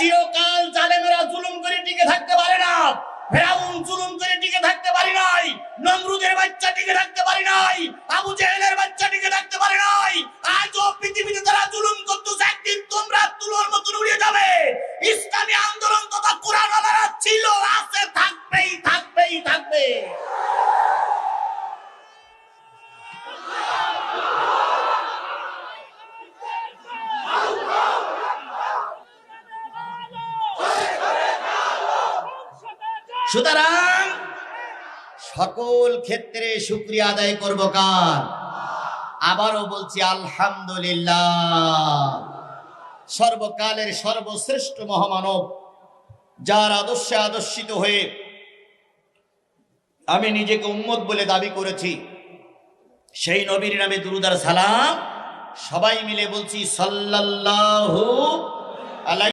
চিরকাল জালেমেরা জুলুম করে টিকে থাকতে পারে না। ফেরাউন জুলুম করে টিকে থাকতে পারে নাই, নমরুদের বাচ্চা টিকে থাকতে পারে নাই, আবু জেহেলের বাচ্চা টিকে থাকতে পারে নাই। আজও পৃথিবীতে যারা জুলুম করতেছে একদিন তোমরা তুলোর মতন উড়ে যাবে। ইসলামী আন্দোলন তথা কোরআন আলারা ছিল, আছে, থাকবেই থাকবেই থাকবে। সুতরাং সকল ক্ষেত্রে শুকরিয়া আদায় করব কার? আবারও বলছি আলহামদুলিল্লাহ। সর্বকালের সর্বশ্রেষ্ঠ মহামানব, যার আদর্শে আদর্শিত হয়ে আমি নিজেকে উম্মত বলে দাবি করেছি, সেই নবীর নামে দুরূদ আর সালাম সবাই মিলে বলছি সাল্লাল্লাহু আলাইহি।